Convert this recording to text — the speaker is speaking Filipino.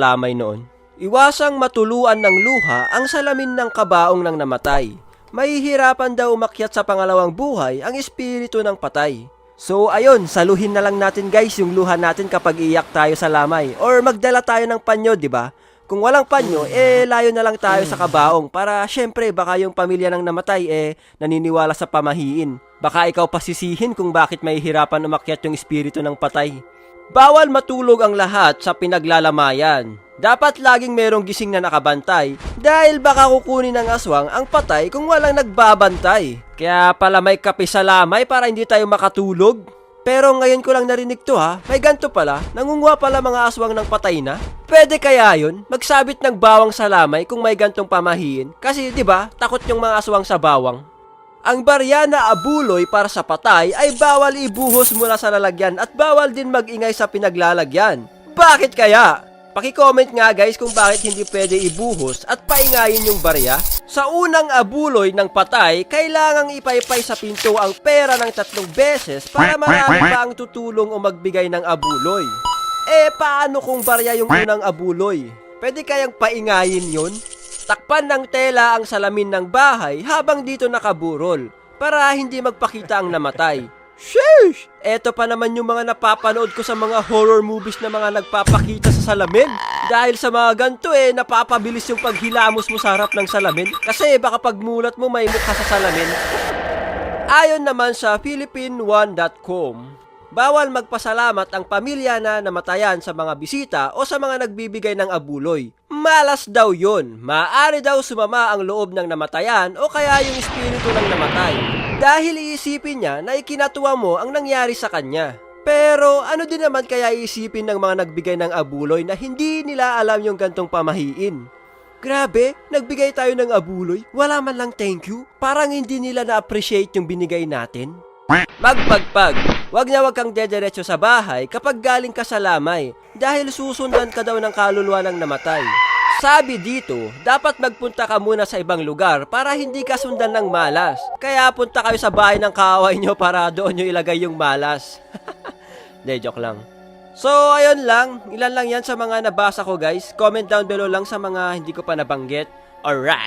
lamay noon. Iwasang matuluan ng luha ang salamin ng kabaong ng namatay. Mahihirapan daw umakyat sa pangalawang buhay ang espiritu ng patay. So ayun, saluhin na lang natin guys yung luha natin kapag iyak tayo sa lamay. Or magdala tayo ng panyo, di ba? Kung walang panyo, layo na lang tayo sa kabaong para syempre baka yung pamilya ng namatay naniniwala sa pamahiin. Baka ikaw pasisihin kung bakit mahihirapan umakyat yung espiritu ng patay. Bawal matulog ang lahat sa pinaglalamayan. Dapat laging merong gising na nakabantay dahil baka kukunin ng aswang ang patay kung walang nagbabantay. Kaya pala may kape sa lamay para hindi tayo makatulog. Pero ngayon ko lang narinig to ha, may ganto pala, nangunguha pala mga aswang ng patay na. Pwede kaya yun? Magsabit ng bawang sa lamay kung may gantong pamahiin. Kasi 'di ba, takot yung mga aswang sa bawang. Ang barya na abuloy para sa patay ay bawal ibuhos mula sa lalagyan at bawal din magingay sa pinaglalagyan. Bakit kaya? Paki-comment nga guys kung bakit hindi pwede ibuhos at paingayin yung barya. Sa unang abuloy ng patay, kailangang ipaypay sa pinto ang pera ng 3 beses para marami pa ang tutulong o magbigay ng abuloy. Paano kung barya yung unang abuloy? Pwede kayang paingayin yun? Takpan ng tela ang salamin ng bahay habang dito nakaburol para hindi magpakita ang namatay. Sheesh! Eto pa naman yung mga napapanood ko sa mga horror movies na mga nagpapakita sa salamin. Dahil sa mga ganito napapabilis yung paghilamos mo sa harap ng salamin kasi baka pagmulat mo may mukha sa salamin. Ayon naman sa Philippine1.com, bawal magpasalamat ang pamilya na namatayan sa mga bisita o sa mga nagbibigay ng abuloy. Malas daw yun. Maaari daw sumama ang loob ng namatayan o kaya yung espiritu ng namatay. Dahil iisipin niya na ikinatuwa mo ang nangyari sa kanya. Pero ano din naman kaya iisipin ng mga nagbigay ng abuloy na hindi nila alam yung gantong pamahiin? Grabe, nagbigay tayo ng abuloy, wala man lang thank you. Parang hindi nila na-appreciate yung binigay natin. Magpagpag, wag kang dediretso sa bahay kapag galing ka sa lamay dahil susundan ka daw ng kaluluwa ng namatay. Sabi dito, dapat magpunta ka muna sa ibang lugar para hindi ka sundan ng malas. Kaya punta kayo sa bahay ng kaaway nyo para doon nyo ilagay yung malas. De, joke lang. So, ayun lang. Ilan lang yan sa mga nabasa ko guys. Comment down below lang sa mga hindi ko pa nabanggit. Alright!